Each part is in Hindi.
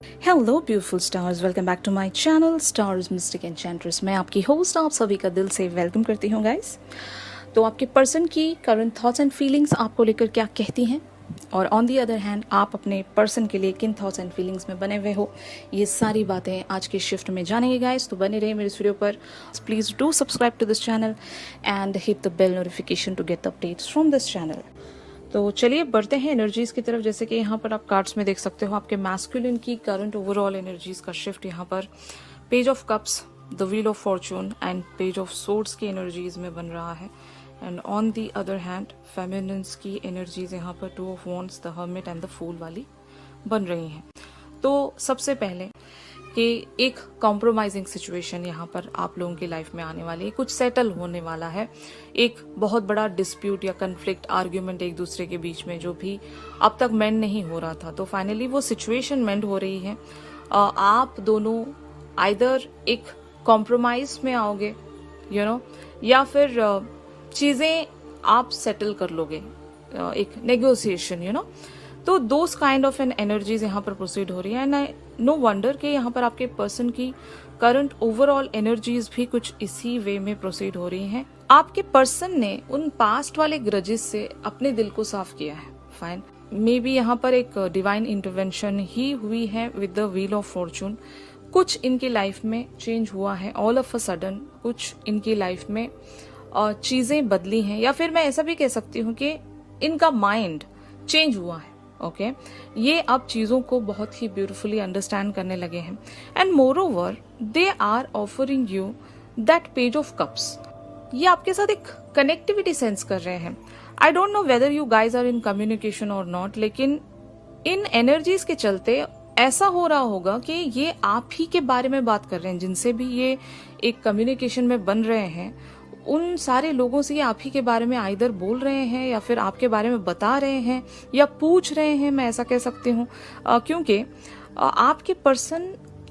Hello beautiful stars, welcome back to my channel stars mystic enchantress. मैं आपकी होस्ट आप सभी का दिल से वेलकम करती हूँ गाइस। तो आपके पर्सन की करंट थॉट्स एंड फीलिंग्स आपको लेकर क्या कहती हैं, और ऑन दी अदर हैंड आप अपने पर्सन के लिए किन थॉट्स एंड फीलिंग्स में बने हुए हो, ये सारी बातें आज के शिफ्ट में जानेंगे गाइस। तो बने रहिए मेरे इस वीडियो पर। Please do subscribe to this channel and hit the bell notification to get the updates from this channel. तो चलिए बढ़ते हैं एनर्जीज की तरफ। जैसे कि यहाँ पर आप कार्ड्स में देख सकते हो आपके मैस्कुलिन की करंट ओवरऑल एनर्जीज का शिफ्ट यहाँ पर page of cups, the wheel of fortune and page of swords की एनर्जीज में बन रहा है। And on the other hand feminines की एनर्जीज यहाँ पर two of wands, the hermit and the fool वाली बन रही हैं। तो सबसे पहले कि एक कॉम्प्रोमाइजिंग सिचुएशन यहाँ पर आप लोगों की लाइफ में आने वाली है, कुछ सेटल होने वाला है। एक बहुत बड़ा डिस्प्यूट या कन्फ्लिक्ट, आर्ग्यूमेंट एक दूसरे के बीच में जो भी अब तक मेंड नहीं हो रहा था, तो फाइनली वो सिचुएशन मेंड हो रही है। आप दोनों आइदर एक कॉम्प्रोमाइज में आओगे या फिर चीज़ें आप सेटल कर लोगे, एक नेगोशिएशन तो those kind of an energies यहाँ पर प्रोसीड हो रही है। एंड नो वंडर कि यहाँ पर आपके पर्सन की करंट ओवरऑल एनर्जीज भी कुछ इसी वे में प्रोसीड हो रही हैं। आपके पर्सन ने उन पास्ट वाले ग्रजेस से अपने दिल को साफ किया है। फाइन, मे बी यहाँ पर एक डिवाइन इंटरवेंशन ही हुई है with the wheel of Fortune. कुछ इनकी लाइफ में चेंज हुआ है ऑल ऑफ अ सडन, कुछ इनकी लाइफ में चीजें बदली हैं, या फिर मैं ऐसा भी कह सकती हूँ कि इनका माइंड चेंज हुआ है। ओके, ये अब चीजों को बहुत ही ब्यूटिफुली अंडरस्टैंड करने लगे हैं। And moreover they are offering you that page of cups. ये आपके साथ एक कनेक्टिविटी सेंस कर रहे हैं। I don't know whether you guys are in communication और नॉट, लेकिन इन एनर्जीज के चलते ऐसा हो रहा होगा कि ये आप ही के बारे में बात कर रहे हैं। जिनसे भी ये एक कम्युनिकेशन में बन रहे हैं, उन सारे लोगों से ये आप ही के बारे में आइदर बोल रहे हैं या फिर आपके बारे में बता रहे हैं या पूछ रहे हैं, मैं ऐसा कह सकती हूँ, क्योंकि आपके पर्सन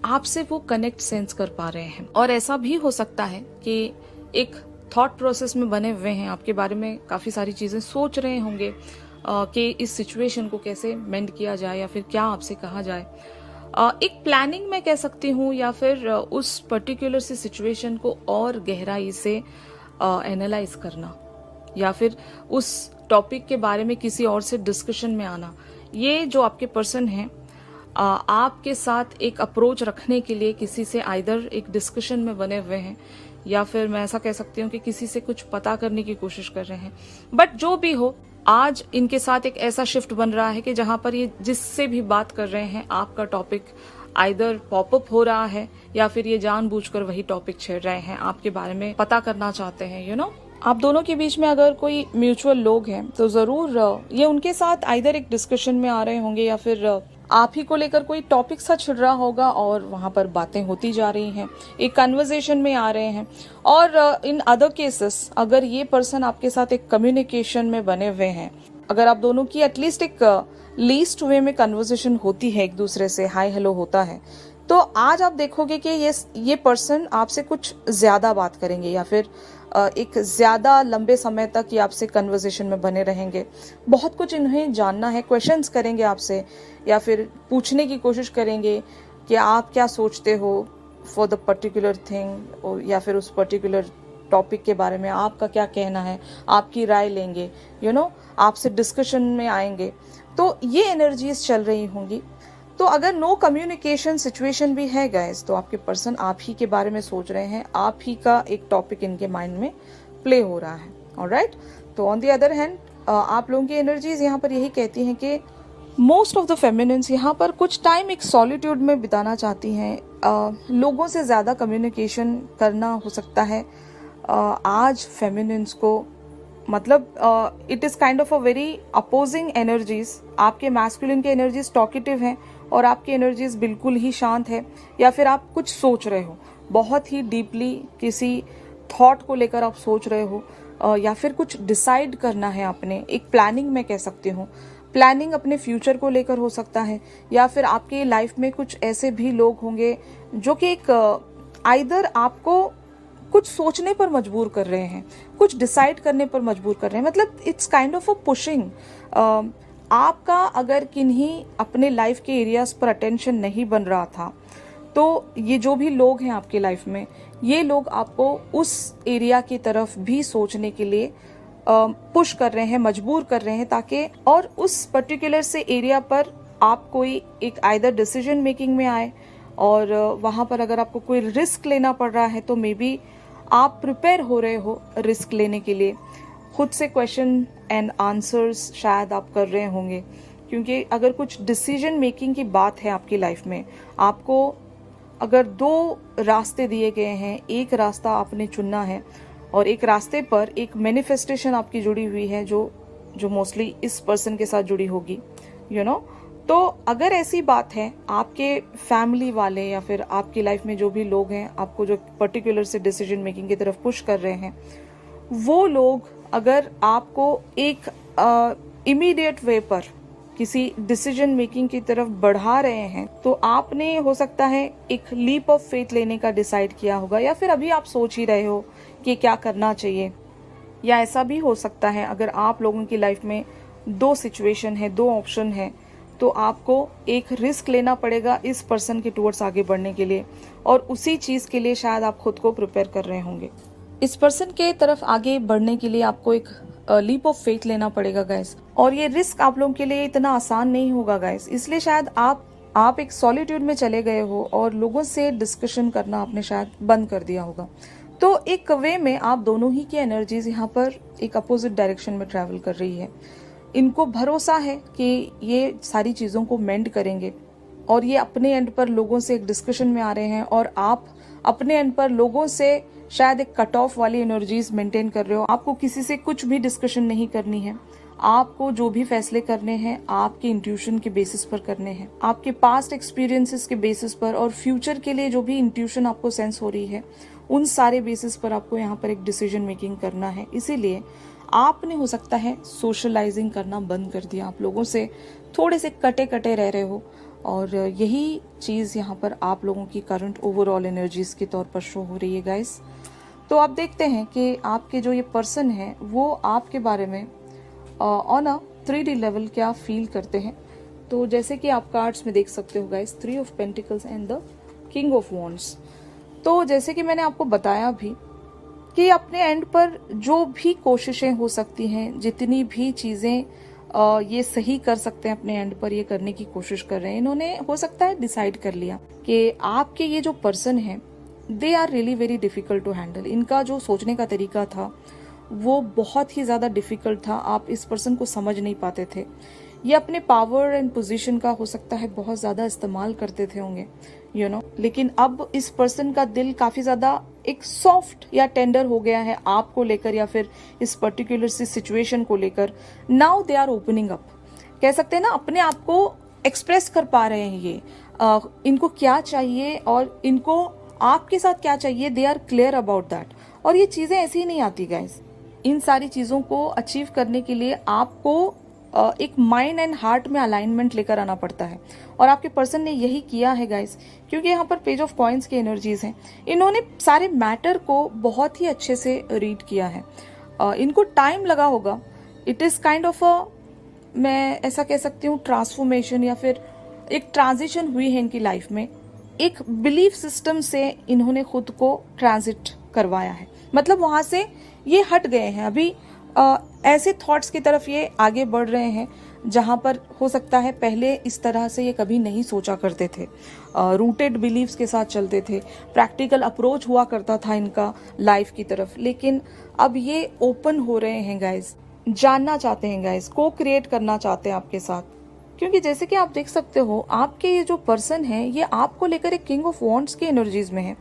आपसे वो कनेक्ट सेंस कर पा रहे हैं। और ऐसा भी हो सकता है कि एक थॉट प्रोसेस में बने हुए हैं, आपके बारे में काफी सारी चीजें सोच रहे होंगे कि इस सिचुएशन को कैसे मेंड किया जाए या फिर क्या आपसे कहा जाए। एक प्लानिंग मैं कह सकती हूँ, या फिर उस पर्टिकुलर सी सिचुएशन को और गहराई से एनालाइज करना, या फिर उस टॉपिक के बारे में किसी और से डिस्कशन में आना। ये जो आपके पर्सन हैं आपके साथ एक अप्रोच रखने के लिए किसी से आइदर एक डिस्कशन में बने हुए हैं, या फिर मैं ऐसा कह सकती हूँ कि किसी से कुछ पता करने की कोशिश कर रहे हैं। बट जो भी हो, आज इनके साथ एक ऐसा शिफ्ट बन रहा है कि जहां पर ये जिससे भी बात कर रहे हैं, आपका टॉपिक आइदर पॉपअप हो रहा है या फिर ये जानबूझकर वही टॉपिक छेड़ रहे हैं, आपके बारे में पता करना चाहते हैं। आप दोनों के बीच में अगर कोई म्यूचुअल लोग हैं तो जरूर ये उनके साथ आइदर एक डिस्कशन में आ रहे होंगे, या फिर आप ही को लेकर कोई टॉपिक सा छिड़ रहा होगा और वहां पर बातें होती जा रही हैं, एक कन्वर्सेशन में आ रहे हैं। और इन अदर केसेस, अगर ये पर्सन आपके साथ एक कम्युनिकेशन में बने हुए हैं, अगर आप दोनों की एटलीस्ट एक लीस्ट वे में कन्वर्सेशन होती है, एक दूसरे से हाय हेलो होता है, तो आज आप देखोगे कि ये पर्सन आपसे कुछ ज्यादा बात करेंगे, या फिर एक ज्यादा लंबे समय तक ये आपसे कन्वर्सेशन में बने रहेंगे। बहुत कुछ इन्हें जानना है, क्वेश्चंस करेंगे आपसे, या फिर पूछने की कोशिश करेंगे कि आप क्या सोचते हो फॉर द पर्टिकुलर थिंग, या फिर उस पर्टिकुलर टॉपिक के बारे में आपका क्या कहना है, आपकी राय लेंगे, आपसे डिस्कशन में आएंगे। तो ये एनर्जीज चल रही होंगी। तो अगर नो कम्युनिकेशन सिचुएशन भी है गाइस, तो आपके पर्सन आप ही के बारे में सोच रहे हैं, आप ही का एक टॉपिक इनके माइंड में प्ले हो रहा है। ऑलराइट, तो ऑन दी अदर हैंड आप लोगों की एनर्जीज यहाँ पर यही कहती हैं कि मोस्ट ऑफ द फेमिनिन्स यहाँ पर कुछ टाइम एक सॉलिट्यूड में बिताना चाहती हैं। लोगों से ज्यादा कम्युनिकेशन करना हो सकता है आज फेमिनिन्स को, मतलब it is kind of a very opposing energies. आपके मैस्कुलिन के एनर्जीज टॉकेटिव हैं और आपकी एनर्जीज बिल्कुल ही शांत है, या फिर आप कुछ सोच रहे हो, बहुत ही डीपली किसी थॉट को लेकर आप सोच रहे हो, या फिर कुछ डिसाइड करना है आपने, एक प्लानिंग मैं कह सकती हूँ। प्लानिंग अपने फ्यूचर को लेकर हो सकता है, या फिर आपकी लाइफ में कुछ ऐसे भी लोग होंगे जो कि एक आइदर आपको कुछ सोचने पर मजबूर कर रहे हैं, कुछ डिसाइड करने पर मजबूर कर रहे हैं। मतलब it's kind of a pushing. आपका अगर किन्हीं अपने लाइफ के एरियाज पर अटेंशन नहीं बन रहा था, तो ये जो भी लोग हैं आपकी लाइफ में, ये लोग आपको उस एरिया की तरफ भी सोचने के लिए पुश कर रहे हैं, मजबूर कर रहे हैं, ताकि और उस पर्टिकुलर से एरिया पर आप कोई एक आइदर डिसीजन मेकिंग में आए, और वहाँ पर अगर आपको कोई रिस्क लेना पड़ रहा है तो मे बी आप प्रिपेयर हो रहे हो रिस्क लेने के लिए। खुद से क्वेश्चन एंड आंसर्स शायद आप कर रहे होंगे, क्योंकि अगर कुछ डिसीजन मेकिंग की बात है आपकी लाइफ में, आपको अगर दो रास्ते दिए गए हैं, एक रास्ता आपने चुनना है और एक रास्ते पर एक मैनिफेस्टेशन आपकी जुड़ी हुई है जो मोस्टली इस पर्सन के साथ जुड़ी होगी, यू नो। तो अगर ऐसी बात है, आपके फैमिली वाले या फिर आपकी लाइफ में जो भी लोग हैं आपको जो पर्टिकुलर से डिसीजन मेकिंग की तरफ पुश कर रहे हैं, वो लोग अगर आपको एक इमीडिएट वे पर किसी डिसीजन मेकिंग की तरफ बढ़ा रहे हैं, तो आपने हो सकता है एक लीप ऑफ फेथ लेने का डिसाइड किया होगा, या फिर अभी आप सोच ही रहे हो कि क्या करना चाहिए। या ऐसा भी हो सकता है अगर आप लोगों की लाइफ में दो सिचुएशन है, दो ऑप्शन है, तो आपको एक रिस्क लेना पड़ेगा इस पर्सन के टूवर्ड्स आगे बढ़ने के लिए, और उसी चीज़ के लिए शायद आप खुद को प्रिपेयर कर रहे होंगे। इस पर्सन के तरफ आगे बढ़ने के लिए आपको एक लीप ऑफ फेथ लेना पड़ेगा गाइस, और ये रिस्क आप लोगों के लिए इतना आसान नहीं होगा गाइस। इसलिए शायद आप एक सॉलिट्यूड में चले गए हो और लोगों से डिस्कशन करना आपने शायद बंद कर दिया होगा। तो एक वे में आप दोनों ही की एनर्जीज यहाँ पर एक अपोजिट डायरेक्शन में ट्रैवल कर रही है। इनको भरोसा है कि ये सारी चीज़ों को मेंड करेंगे, और ये अपने एंड पर लोगों से एक डिस्कशन में आ रहे हैं, और आप अपने एंड पर लोगों से शायद एक कट ऑफ वाली एनर्जीज मेंटेन कर रहे हो। आपको किसी से कुछ भी डिस्कशन नहीं करनी है, आपको जो भी फैसले करने हैं आपके इंट्यूशन के बेसिस पर करने हैं, आपके पास्ट एक्सपीरियंसेस के बेसिस पर, और फ्यूचर के लिए जो भी इंट्यूशन आपको सेंस हो रही है उन सारे बेसिस पर आपको यहाँ पर एक डिसीजन मेकिंग करना है। इसीलिए आपने हो सकता है सोशलाइजिंग करना बंद कर दिया, आप लोगों से थोड़े से कटे कटे रह रहे हो, और यही चीज़ यहाँ पर आप लोगों की करंट ओवरऑल एनर्जीज के तौर पर शो हो रही है गाइस। तो आप देखते हैं कि आपके जो ये पर्सन है वो आपके बारे में ऑन अ 3D लेवल क्या फील करते हैं। तो जैसे कि आप कार्ड्स में देख सकते हो guys, 3 of pentacles and the king of wands. तो जैसे कि मैंने आपको बताया भी कि अपने एंड पर जो भी कोशिशें हो सकती हैं, जितनी भी चीज़ें ये सही कर सकते हैं अपने एंड पर, ये करने की कोशिश कर रहे हैं। इन्होंने हो सकता है डिसाइड कर लिया कि आपके ये जो पर्सन है they are really very difficult to handle. इनका जो सोचने का तरीका था वो बहुत ही ज़्यादा डिफिकल्ट था, आप इस पर्सन को समझ नहीं पाते थे। ये अपने पावर एंड पोजीशन का हो सकता है बहुत ज़्यादा इस्तेमाल करते थे होंगे, यू नो। लेकिन अब इस पर्सन का दिल काफ़ी ज़्यादा एक सॉफ्ट या टेंडर हो गया है आपको लेकर, या फिर इस पर्टिकुलर सी सिचुएशन को लेकर। Now they are opening up, कह सकते हैं ना, अपने आप को एक्सप्रेस कर पा रहे हैं ये। इनको क्या चाहिए और इनको आपके साथ क्या चाहिए, they are clear about that. और ये चीज़ें ऐसी ही नहीं आती गाइस, इन सारी चीज़ों को अचीव करने के लिए आपको एक माइंड एंड हार्ट में अलाइनमेंट लेकर आना पड़ता है, और आपके पर्सन ने यही किया है गाइस। क्योंकि यहाँ पर पेज ऑफ कॉइन्स की एनर्जीज हैं, इन्होंने सारे मैटर को बहुत ही अच्छे से रीड किया है। इनको टाइम लगा होगा, इट इज़ काइंड ऑफ मैं ऐसा कह सकती हूँ ट्रांसफॉर्मेशन, या फिर एक ट्रांजिशन हुई है इनकी लाइफ में। एक बिलीफ सिस्टम से इन्होंने खुद को ट्रांजिट करवाया है, मतलब वहाँ से ये हट गए हैं। अभी ऐसे थॉट्स की तरफ ये आगे बढ़ रहे हैं जहाँ पर हो सकता है पहले इस तरह से ये कभी नहीं सोचा करते थे, रूटेड बिलीव्स के साथ चलते थे, प्रैक्टिकल अप्रोच हुआ करता था इनका लाइफ की तरफ। लेकिन अब ये ओपन हो रहे हैं गाइस, जानना चाहते हैं गाइस, को क्रिएट करना चाहते हैं आपके साथ। क्योंकि जैसे कि आप देख सकते हो आपके ये जो पर्सन है ये आपको लेकर एक किंग ऑफ वॉन्ड्स की एनर्जीज में है,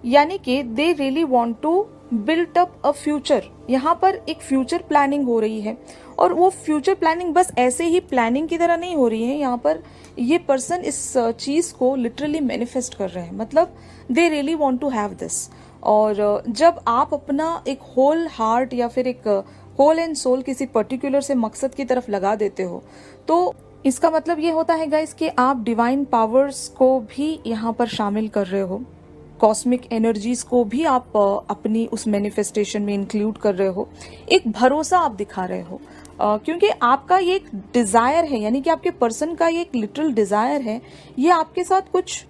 यानी कि they really want to built up a future. यहाँ पर एक फ्यूचर प्लानिंग हो रही है, और वो फ्यूचर प्लानिंग बस ऐसे ही प्लानिंग की तरह नहीं हो रही है। यहाँ पर ये पर्सन इस चीज़ को लिटरली मैनिफेस्ट कर रहे हैं, मतलब they really want to have this. और जब आप अपना एक होल हार्ट या फिर एक होल एंड सोल किसी पर्टिकुलर से मकसद की तरफ लगा देते हो, तो इसका मतलब ये होता है गाइस कि आप डिवाइन पावर्स को भी यहाँ पर शामिल कर रहे हो। कॉस्मिक एनर्जीज को भी आप अपनी उस मैनिफेस्टेशन में इंक्लूड कर रहे हो। एक भरोसा आप दिखा रहे हो, क्योंकि आपका ये एक डिजायर है, यानी कि आपके पर्सन का ये एक लिटरल डिजायर है, ये आपके साथ कुछ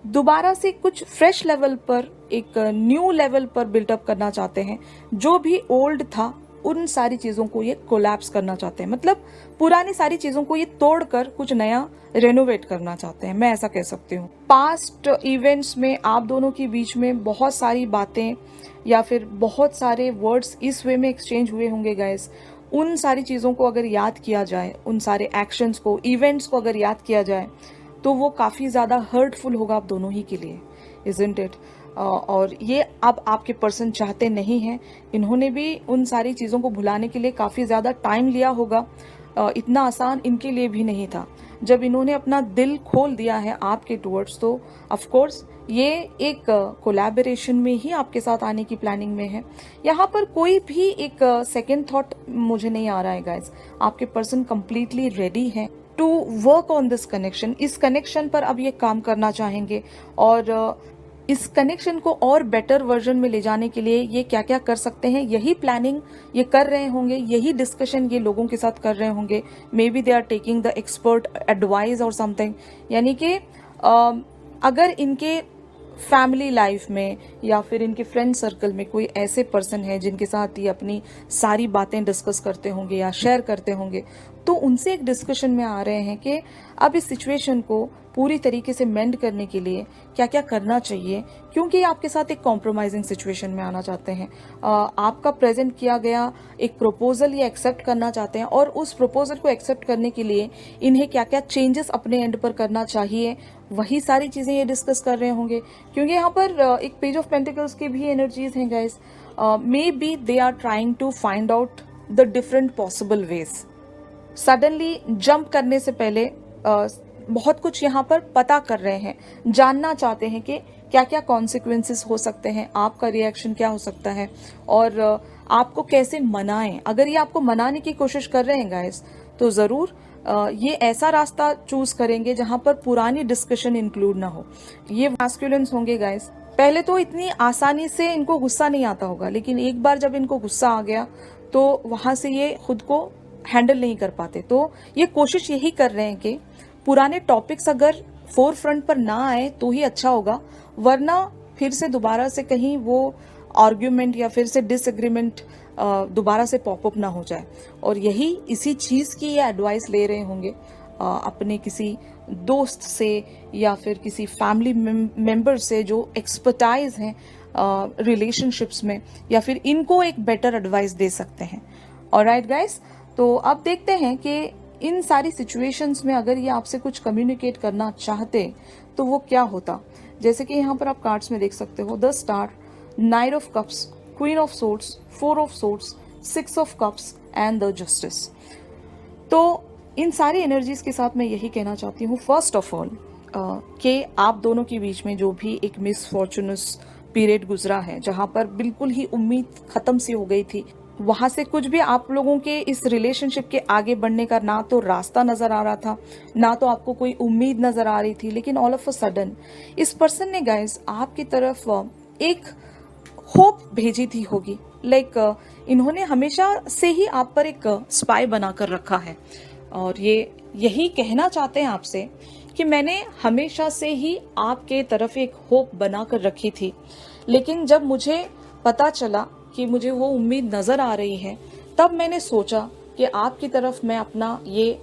दोबारा से कुछ फ्रेश लेवल पर, एक न्यू लेवल पर बिल्टअप करना चाहते हैं। जो भी ओल्ड था उन सारी चीजों को ये कोलैप्स करना चाहते हैं, मतलब पुरानी सारी चीजों को ये तोड़कर कुछ नया रेनोवेट करना चाहते हैं, मैं ऐसा कह सकती हूँ। पास्ट इवेंट्स में आप दोनों के बीच में बहुत सारी बातें या फिर बहुत सारे वर्ड्स इस वे में एक्सचेंज हुए होंगे गाइस। उन सारी चीजों को अगर याद किया जाए, उन सारे एक्शंस को, इवेंट्स को अगर याद किया जाए, तो वो काफी ज्यादा हर्टफुल होगा आप दोनों ही के लिए, इजंट इट? और ये अब आपके पर्सन चाहते नहीं हैं। इन्होंने भी उन सारी चीज़ों को भुलाने के लिए काफ़ी ज़्यादा टाइम लिया होगा। इतना आसान इनके लिए भी नहीं था। जब इन्होंने अपना दिल खोल दिया है आपके टुवर्ड्स, तो ऑफ कोर्स ये एक कोलैबोरेशन में ही आपके साथ आने की प्लानिंग में है। यहाँ पर कोई भी एक सेकेंड थॉट मुझे नहीं आ रहा है गाइज। आपके पर्सन कंप्लीटली रेडी है to work on this connection. इस कनेक्शन पर अब ये काम करना चाहेंगे, और इस कनेक्शन को और बेटर वर्जन में ले जाने के लिए ये क्या क्या कर सकते हैं, यही प्लानिंग ये कर रहे होंगे, यही डिस्कशन ये लोगों के साथ कर रहे होंगे। Maybe they are taking the expert advice और समथिंग। यानी कि अगर इनके फैमिली लाइफ में या फिर इनके फ्रेंड सर्कल में कोई ऐसे पर्सन है जिनके साथ ये अपनी सारी बातें डिस्कस करते होंगे या शेयर करते होंगे, तो उनसे एक डिस्कशन में आ रहे हैं कि अब इस सिचुएशन को पूरी तरीके से मेंड करने के लिए क्या क्या करना चाहिए, क्योंकि आपके साथ एक कॉम्प्रोमाइजिंग सिचुएशन में आना चाहते हैं। आपका प्रेजेंट किया गया एक प्रपोजल ये एक्सेप्ट करना चाहते हैं, और उस प्रपोजल को एक्सेप्ट करने के लिए इन्हें क्या क्या चेंजेस अपने एंड पर करना चाहिए, वही सारी चीजें ये डिस्कस कर रहे होंगे। क्योंकि यहाँ पर एक पेज ऑफ पेंटिकल्स की भी एनर्जीज हैं guys. Maybe they are trying to find out the different possible ways. Suddenly jump करने से पहले बहुत कुछ यहाँ पर पता कर रहे हैं, जानना चाहते हैं कि क्या क्या कॉन्सिक्वेंसेस हो सकते हैं, आपका रिएक्शन क्या हो सकता है, और आपको कैसे मनाएं। अगर ये आपको मनाने की कोशिश कर रहे हैं गाइस, तो जरूर ये ऐसा रास्ता चूज करेंगे जहां पर पुरानी डिस्कशन इंक्लूड ना हो। ये मैस्कुलिन्स होंगे गाइस। पहले तो इतनी आसानी से इनको गुस्सा नहीं आता होगा, लेकिन एक बार जब इनको गुस्सा आ गया तो वहां से ये खुद को हैंडल नहीं कर पाते। तो ये कोशिश यही कर रहे हैं कि पुराने टॉपिक्स अगर फोर फ्रंट पर ना आए तो ही अच्छा होगा, वरना फिर से दोबारा से कहीं वो आर्ग्यूमेंट या फिर से डिसएग्रीमेंट दोबारा से पॉपअप ना हो जाए। और यही इसी चीज की ये एडवाइस ले रहे होंगे अपने किसी दोस्त से या फिर किसी फैमिली मेंबर से जो एक्सपर्टाइज हैं रिलेशनशिप्स में, या फिर इनको एक बेटर एडवाइस दे सकते हैं। ऑलराइट गाइस, तो अब देखते हैं कि इन सारी सिचुएशंस में अगर ये आपसे कुछ कम्युनिकेट करना चाहते तो वो क्या होता। जैसे कि यहाँ पर आप कार्ड्स में देख सकते हो, the star, night of cups, queen of swords, four of swords, six of cups and the justice. तो इन सारी एनर्जीज के साथ मैं यही कहना चाहती हूँ, फर्स्ट ऑफ ऑल कि आप दोनों के बीच में जो भी एक मिसफॉर्चुनस पीरियड गुजरा है, जहां पर बिल्कुल ही उम्मीद खत्म सी हो गई थी, वहां से कुछ भी आप लोगों के इस रिलेशनशिप के आगे बढ़ने का ना तो रास्ता नजर आ रहा था, ना तो आपको कोई उम्मीद नजर आ रही थी। लेकिन ऑल ऑफ अ सडन इस पर्सन ने गाइस आपकी तरफ एक होप भेजी थी होगी। लाइक इन्होंने हमेशा से ही आप पर एक स्पाई बनाकर रखा है, और ये यही कहना चाहते हैं आपसे कि मैंने हमेशा से ही आपके तरफ एक होप बनाकर रखी थी, लेकिन जब मुझे पता चला कि मुझे वो उम्मीद नजर आ रही है, तब मैंने सोचा कि आपकी तरफ मैं अपना ये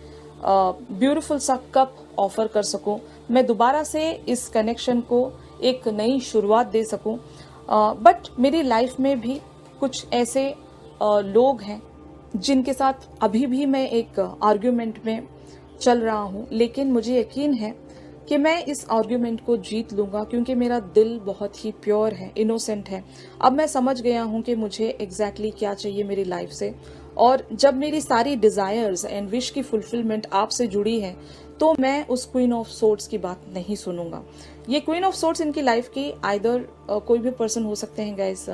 ब्यूटीफुल सा कप ऑफर कर सकूं, मैं दोबारा से इस कनेक्शन को एक नई शुरुआत दे सकूं। बट मेरी लाइफ में भी कुछ ऐसे लोग हैं जिनके साथ अभी भी मैं एक आर्ग्यूमेंट में चल रहा हूं, लेकिन मुझे यकीन है कि मैं इस आर्ग्यूमेंट को जीत लूंगा, क्योंकि मेरा दिल बहुत ही प्योर है, इनोसेंट है। अब मैं समझ गया हूं कि मुझे एग्जैक्टली क्या चाहिए मेरी लाइफ से, और जब मेरी सारी डिजायर्स एंड विश की फुलफिलमेंट आपसे जुड़ी है, तो मैं उस क्वीन ऑफ सोर्ड्स की बात नहीं सुनूंगा। ये क्वीन ऑफ सोर्ड्स इनकी लाइफ की आइदर कोई भी पर्सन हो सकते हैं गाइस,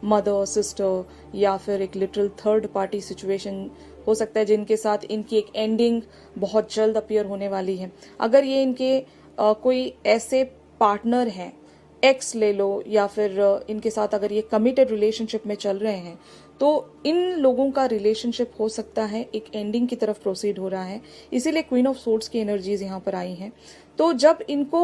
मदर, सिस्टर, या फिर एक लिटिल थर्ड पार्टी सिचुएशन हो सकता है, जिनके साथ इनकी एक एंडिंग बहुत जल्द अपीयर होने वाली है। अगर ये इनके कोई ऐसे पार्टनर हैं एक्स ले लो या फिर इनके साथ अगर ये कमिटेड रिलेशनशिप में चल रहे हैं तो इन लोगों का रिलेशनशिप हो सकता है एक एंडिंग की तरफ प्रोसीड हो रहा है। इसीलिए क्वीन ऑफ सोर्ड्स की एनर्जीज यहाँ पर आई हैं। तो जब इनको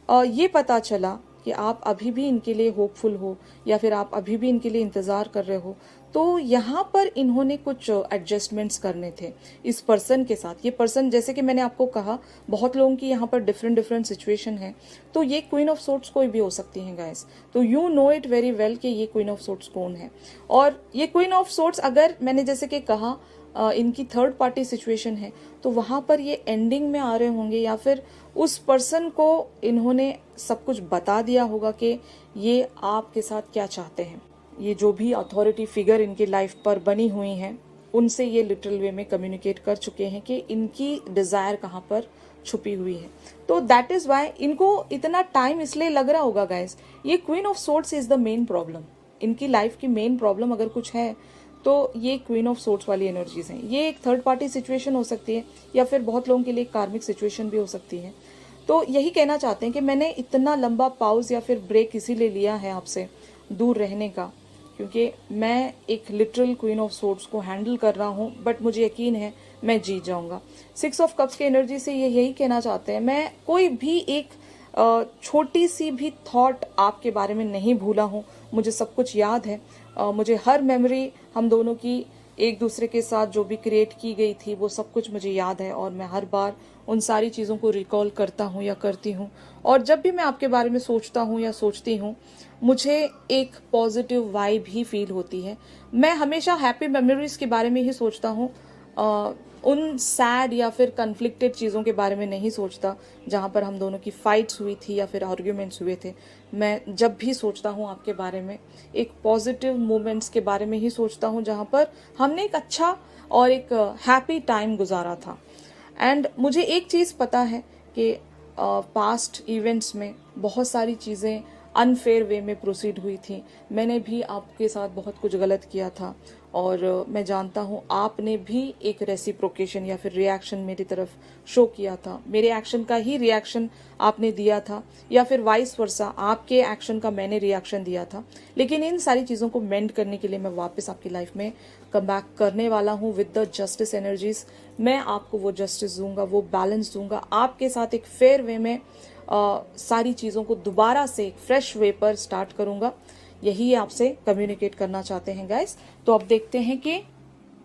ये पता चला कि आप अभी भी इनके लिए होपफुल हो या फिर आप अभी भी इनके लिए इंतज़ार कर रहे हो, तो यहाँ पर इन्होंने कुछ एडजस्टमेंट्स करने थे इस पर्सन के साथ। ये पर्सन, जैसे कि मैंने आपको कहा, बहुत लोगों की यहाँ पर डिफरेंट डिफरेंट सिचुएशन है। तो ये क्वीन ऑफ सोर्ड्स कोई भी हो सकती हैं गाइस। तो you know it very well कि ये क्वीन ऑफ सोर्ड्स कौन है। और ये क्वीन ऑफ सोर्ड्स, अगर मैंने जैसे कि कहा इनकी थर्ड पार्टी सिचुएशन है, तो वहाँ पर ये एंडिंग में आ रहे होंगे या फिर उस पर्सन को इन्होंने सब कुछ बता दिया होगा कि ये आपके साथ क्या चाहते हैं। ये जो भी अथॉरिटी फिगर इनकी लाइफ पर बनी हुई हैं, उनसे ये लिटरल वे में कम्युनिकेट कर चुके हैं कि इनकी डिज़ायर कहाँ पर छुपी हुई है। तो दैट इज़ वाई इनको इतना टाइम इसलिए लग रहा होगा गाइस। ये queen of swords is the main problem. इनकी लाइफ की मेन प्रॉब्लम अगर कुछ है तो ये क्वीन ऑफ सोर्ड्स वाली एनर्जीज हैं। ये एक थर्ड पार्टी सिचुएशन हो सकती है या फिर बहुत लोगों के लिए कार्मिक सिचुएशन भी हो सकती है। तो यही कहना चाहते हैं कि मैंने इतना लंबा पाउज या फिर ब्रेक इसीलिए लिया है आपसे दूर रहने का, क्योंकि मैं एक लिटरल क्वीन ऑफ सोर्ड्स को हैंडल कर रहा हूँ, बट मुझे यकीन है मैं जीत जाऊँगा। 6 ऑफ कप्स की एनर्जी से ये यही कहना चाहते हैं, मैं कोई भी एक छोटी सी भी थॉट आपके बारे में नहीं भूला हूँ। मुझे सब कुछ याद है। मुझे हर मेमोरी हम दोनों की एक दूसरे के साथ जो भी क्रिएट की गई थी वो सब कुछ मुझे याद है, और मैं हर बार उन सारी चीज़ों को रिकॉल करता हूँ या करती हूँ। और जब भी मैं आपके बारे में सोचता हूँ या सोचती हूँ, मुझे एक पॉजिटिव वाइब ही फील होती है। मैं हमेशा हैप्पी मेमोरीज के बारे में ही सोचता हूँ, उन सैड या फिर कन्फ्लिक्टेड चीज़ों के बारे में नहीं सोचता जहाँ पर हम दोनों की फाइट्स हुई थी या फिर आर्ग्यूमेंट्स हुए थे। मैं जब भी सोचता हूँ आपके बारे में, एक पॉजिटिव मोमेंट्स के बारे में ही सोचता हूँ जहाँ पर हमने एक अच्छा और एक हैप्पी टाइम गुजारा था। एंड मुझे एक चीज़ पता है कि पास्ट इवेंट्स में बहुत सारी चीज़ें अनफेयर वे में प्रोसीड हुई थी। मैंने भी आपके साथ बहुत कुछ गलत किया था, और मैं जानता हूँ आपने भी एक रेसिप्रोकेशन या फिर रिएक्शन मेरी तरफ शो किया था। मेरे एक्शन का ही रिएक्शन आपने दिया था, या फिर वाइस वर्सा आपके एक्शन का मैंने रिएक्शन दिया था। लेकिन इन सारी चीज़ों को मेंड करने के लिए मैं वापस आपकी लाइफ में कम बैक करने वाला हूँ विद द जस्टिस एनर्जीज। मैं आपको वो जस्टिस दूंगा, वो बैलेंस दूंगा, आपके साथ एक फेयर वे में सारी चीज़ों को दोबारा से एक फ्रेश वे पर स्टार्ट करूंगा। यही आपसे कम्युनिकेट करना चाहते हैं गाइस। तो अब देखते हैं कि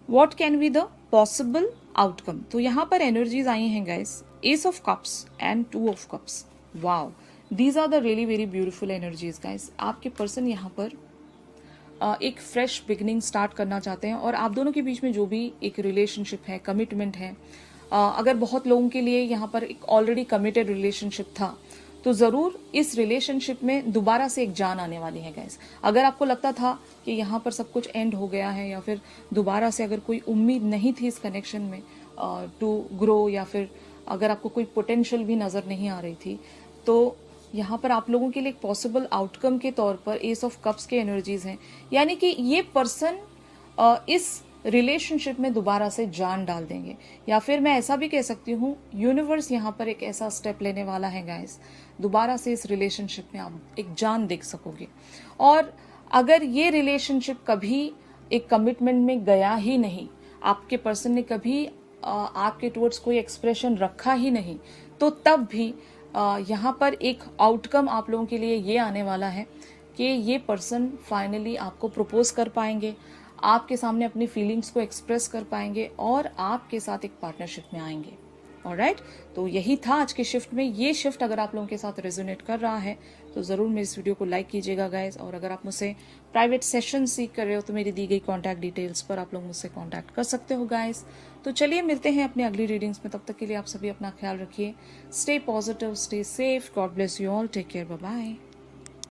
what can be the possible outcome. तो यहाँ पर एनर्जीज आई हैं guys, ace of cups and 2 of cups. Wow, these are the really very beautiful energies guys. आपके पर्सन यहाँ पर एक फ्रेश बिगिनिंग स्टार्ट करना चाहते हैं, और आप दोनों के बीच में जो भी एक रिलेशनशिप है, कमिटमेंट है, अगर बहुत लोगों के लिए यहाँ पर एक ऑलरेडी कमिटेड रिलेशनशिप था, तो ज़रूर इस रिलेशनशिप में दोबारा से एक जान आने वाली है गाइस। अगर आपको लगता था कि यहाँ पर सब कुछ एंड हो गया है, या फिर दोबारा से अगर कोई उम्मीद नहीं थी इस कनेक्शन में टू ग्रो, या फिर अगर आपको कोई पोटेंशियल भी नज़र नहीं आ रही थी, तो यहाँ पर आप लोगों के लिए एक पॉसिबल आउटकम के तौर पर एस ऑफ कप्स के एनर्जीज हैं। यानी कि ये पर्सन इस रिलेशनशिप में दोबारा से जान डाल देंगे, या फिर मैं ऐसा भी कह सकती हूँ यूनिवर्स यहाँ पर एक ऐसा स्टेप लेने वाला है गाइस, दोबारा से इस रिलेशनशिप में आप एक जान देख सकोगे। और अगर ये रिलेशनशिप कभी एक कमिटमेंट में गया ही नहीं, आपके पर्सन ने कभी आपके टुवर्ड्स कोई एक्सप्रेशन रखा ही नहीं, तो तब भी यहाँ पर एक आउटकम आप लोगों के लिए ये आने वाला है कि ये पर्सन फाइनली आपको प्रपोज कर पाएंगे, आपके सामने अपनी फीलिंग्स को एक्सप्रेस कर पाएंगे, और आपके साथ एक पार्टनरशिप में आएंगे। ऑलराइट, तो यही था आज के शिफ्ट में। ये शिफ्ट अगर आप लोगों के साथ रेजोनेट कर रहा है तो ज़रूर मेरी इस वीडियो को लाइक कीजिएगा गाइज। और अगर आप मुझसे प्राइवेट सेशन सीख कर रहे हो तो मेरी दी गई कॉन्टैक्ट डिटेल्स पर आप लोग मुझसे कॉन्टैक्ट कर सकते हो गाइज। तो चलिए मिलते हैं अपनी अगली रीडिंग्स में। तब तक के लिए आप सभी अपना ख्याल रखिए। Stay positive, stay safe, God bless you all, take care, bye bye.